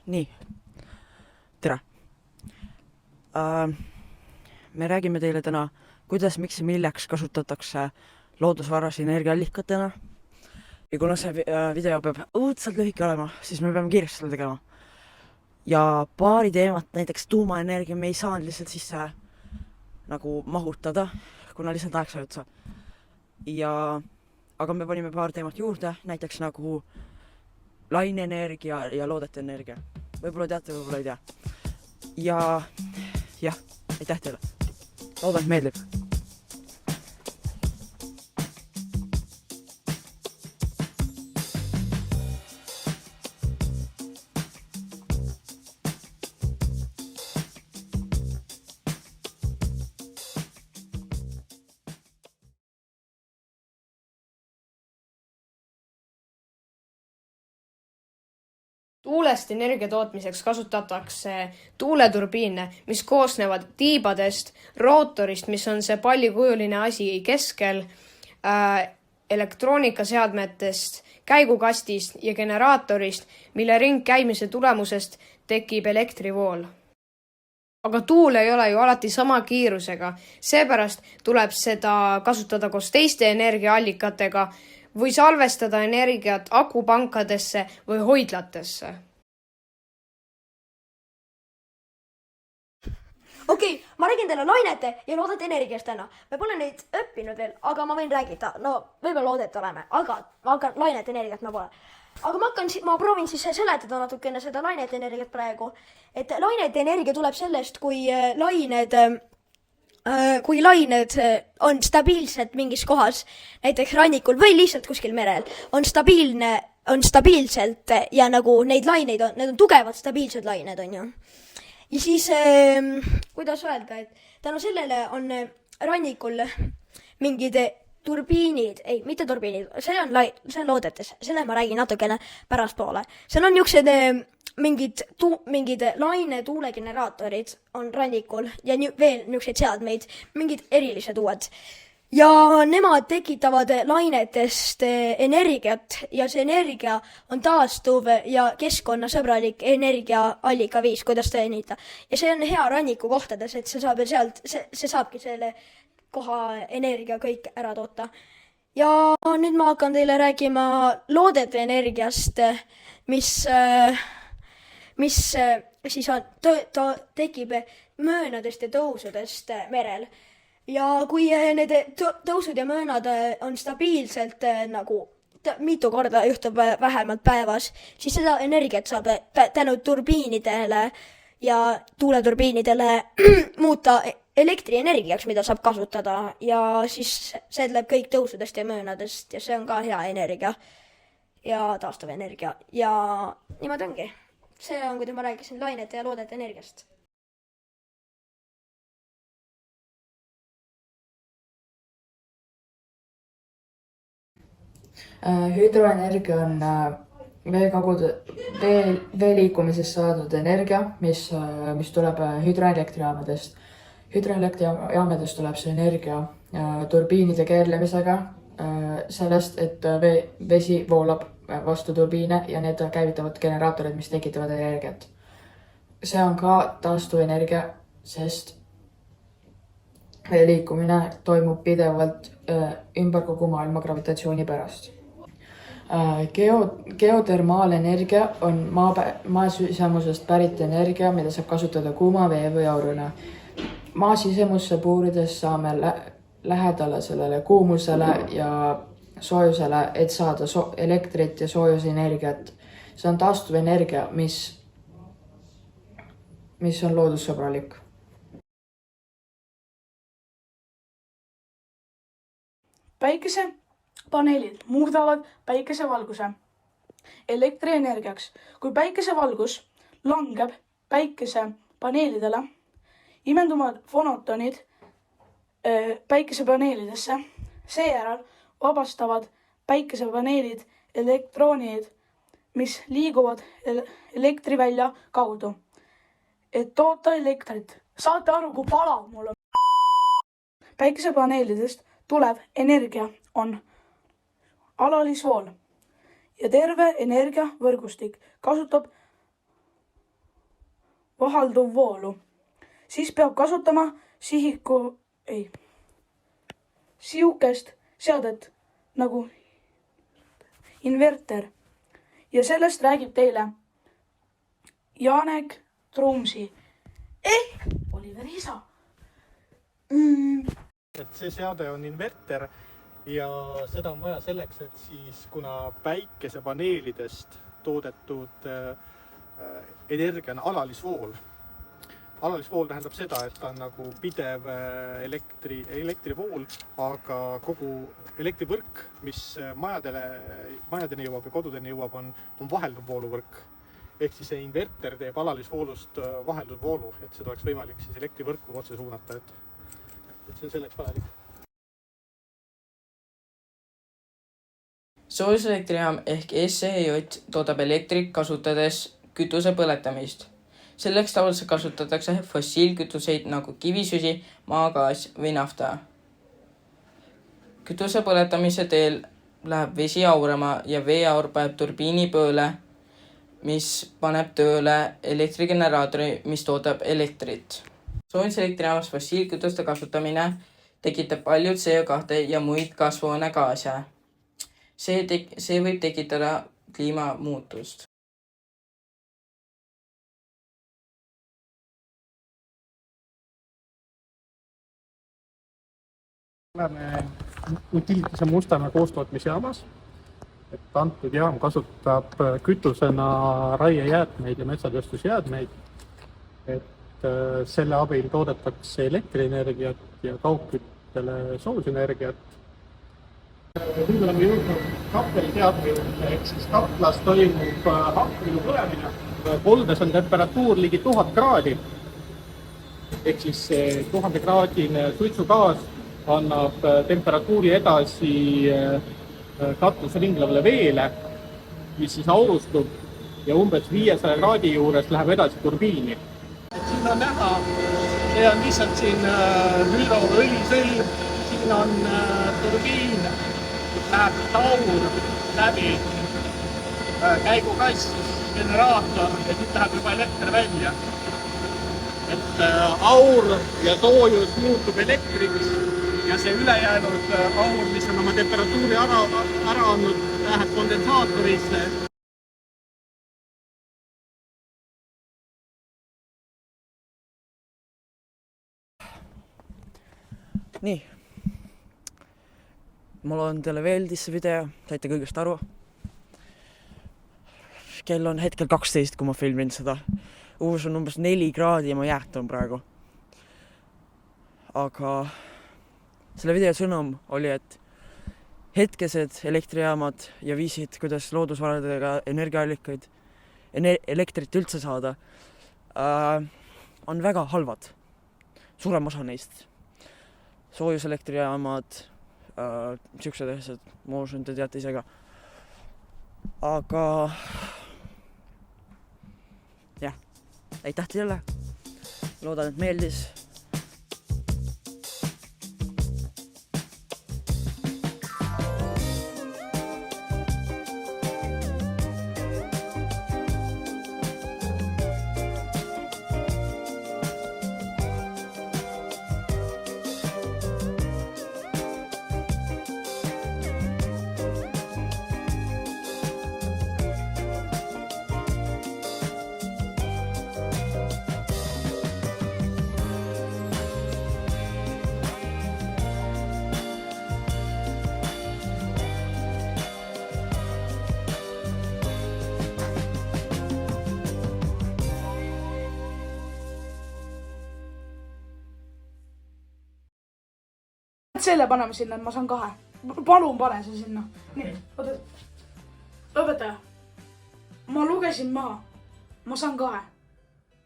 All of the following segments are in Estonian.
Nii, tere! Me räägime teile täna, kuidas, miks ja milleks kasutatakse loodusvarasi energiaallikatena. Ja kuna see video peab õudselt lühike olema, siis me peame kiiresti seda tegema. Ja paari teemat, näiteks tuumaenergia, me ei saanud lihtsalt sisse nagu mahutada, kuna lihtsalt aeg sai otsa. Aga me panime paar teemat juurde, näiteks nagu lainenergia ja loodete energia. Võib-olla teate, võib-olla ei tea. Ja jah, aitäh teile. Loodan, et meeldib. Tuulest energia tootmiseks kasutatakse tuuleturbiine, mis koosnevad tiibadest, rootorist, mis on see pallikujuline asi keskel, elektroonikaseadmetest, käigukastist ja generaatorist, mille ringkäimise tulemusest tekib elektrivool. Aga tuul ei ole ju alati sama kiirusega, seepärast tuleb seda kasutada koos teiste energiaallikatega või salvestada energiat akupankadesse või hoidlatesse. Okei, ma räägin teile lainete ja loodete energiast täna. Me pole neid õppinud veel, aga ma võin räägida. No, võib-olla loodet oleme, aga lainete energiat ma pole. Aga ma proovin siis seletada natukene seda lainete energiat praegu. Et lainete energia tuleb sellest, kui lained on stabiilsed mingis kohas, näiteks rannikul või lihtsalt kuskil merel, on stabiilselt ja nagu neid laineid on, need on tugevad stabiilsed lained, on ju. Ja siis, kuidas öelda, et tänu sellele on rannikul mingid turbiinid, ei, mitte turbiinid, see on loodetes, selle ma räägin natukene pärastpoole. Seal on niisugused mingid laine-tuulegeneraatorid on rannikul ja veel niisuguseid seadmeid, mingid erilised uued. Ja nemad tekitavad lainetest energiat ja see energia on taastuv ja keskkonnasõbralik energiaallika viis, kuidas teenida. Ja see on hea ranniku kohtades, et see saabki selle koha energia kõik ära toota. Ja nüüd ma hakkan teile räägima loodete energiast, mis siis tekib möönadest ja tõusudest merel. Ja kui need tõusud ja möönad on stabiilselt nagu mitu korda juhtub vähemalt päevas, siis seda energiat saab tänu turbiinidele ja tuuleturbiinidele muuta elektrienergiaks, mida saab kasutada ja siis see tuleb kõik tõusudest ja möönadest ja see on ka hea energia ja taastuv energia ja niimoodi ongi. See on, kuidas ma rääkisin lainete ja loodete energiast. Hüdroenergia on vee liikumisest saadud energia, mis tuleb hüdroelektrijaamadest. Hüdroelektrijaamadest tuleb see energia turbiinide keerlemisega sellest, et vesi voolab vastu turbiine ja need käivitavad generaatorid, mis tekitavad energiat. See on ka taastuvenergia, sest vee liikumine toimub pidevalt ümber kogu maailma gravitatsiooni pärast. Geotermaalenergia on maa sisemusest pärit energia, mida saab kasutada kuuma vee või auruna. Maa sisemusse puurides saame lähedale sellele kuumusele ja soojusele, et saada elektrit ja soojusenergiat. See on taastuvenergia, mis on loodussõbralik. Päikesepaneelid muudavad päikesevalguse elektrienergiaks. Kui päikesevalgus langeb päikesepaneelidele, imenduvad fonotonid päikesepaneelidesse, seejärel vabastavad päikesepaneelid elektronid, mis liiguvad elektrivälja kaudu, et toota elektrit. Saate aru, kui palav mul on? Päikesepaneelidest tulev energia on alalisvool ja terve energiavõrgustik kasutab vahelduv voolu. Siis peab kasutama sihukest seadet nagu inverter. Ja sellest räägib teile Janek Trumsi ehk Oliveri isa. Et see seade on inverter ja seda on vaja selleks, et siis kuna päikesepaneelidest toodetud energia on alalisvool. Alalisvool tähendab seda, et ta on nagu pidev elektrivool, aga kogu elektrivõrk, mis majadeni jõuab või kodudeni jõuab, on vahelduv vooluvõrk. Ehk siis see inverter teeb alalisvoolust vahelduv voolu, et seda oleks võimalik siis elektrivõrku otse suunata, et see on selleks vajalik. Soojuselektrijaam ehk SEJ toodab elektrit kasutades kütuse põletamist. Selleks tavaliselt kasutatakse fossiilkütuseid nagu kivisüsi, maagaas või nafta. Kütuse põletamise teel läheb vesi aurama ja veeaur paneb turbiini pööle, mis paneb tööle elektrigeneraatori, mis toodab elektrit. Soojuselektrijaams fossiilkütuste kasutamine tekitab palju CO2 ja muid kasvuhoonegaase. See võib tekitada kliimamuutust. Oleme Utilitise Mustamäe koostootmisjaamas. Et antud jaam kasutab kütusena raiejäätmeid ja metsatööstusjäätmeid. Et selle abil toodetakse elektrienergiat ja kaugküttele soojusenergiat. Nüüd oleme jõudnud kappeliseadme juurde, ehk siis kaplas toimub hapniku põlemine. Koldes on temperatuur ligi 1000 kraadi. Ehk siis 1000 kraadine suitsugaas annab temperatuuri edasi katluse ringlevale veele, mis siis aurustub ja umbes 500 kraadi juures läheb edasi turbiini. Siin on näha, see on lihtsalt siin hüdroõlisõlm, siin on turbiin, läheb aur läbi käigukast, generaator ja siit läheb juba elekter välja. Et aur ja soojus muutub elektriks ja see ülejäänud aur, mis on oma temperatuuri ära andnud, läheb kondensaatorisse. Nii. Ma loodan teile meeldis see video, saite kõigest aru. Kell on hetkel 12, kui ma filmin seda. Uus on umbes 4 kraadi ja ma jäätan praegu. Aga selle video sõnum oli, et hetkesed elektrijaamad ja viisid, kuidas loodusvaradega energiaallikaid, elektrit üldse saada, on väga halvad. Suurem osa neist. Soojuselektrijaamad, siuksed asjad, ma usun, te teate ise ka. Aga jah, aitäh teile. Loodan, et meeldis. Selle paneme sinna, et ma saan 2. Palun pane see sinna. Nii, oota. Õpetaja. Ma lugesin maha. Ma saan 2.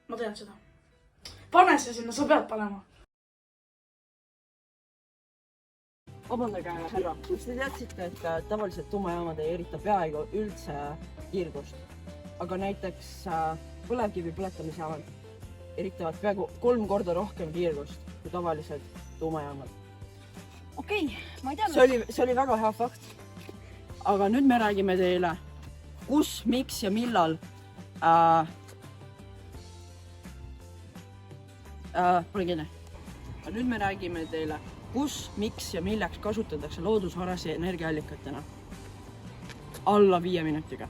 Ma tean seda. Pane see sinna, sa pead panema. Vabandage, härra, kas te teadsite, et tavaliselt tuumajaamad ei erita peaaegu üldse kiirgust, aga näiteks põlevkivi põletamisjaamad eritavad peaaegu 3 korda rohkem kiirgust kui tavalised tuumajaamad. Okei, ma ei teadnud. See oli väga hea fakt. Aga nüüd me räägime teile, kus, miks ja millal Pane kinni. Nüüd me räägime teile, kus, miks ja milleks kasutatakse loodusvarasid energiaallikatena. Alla 5 minutiga.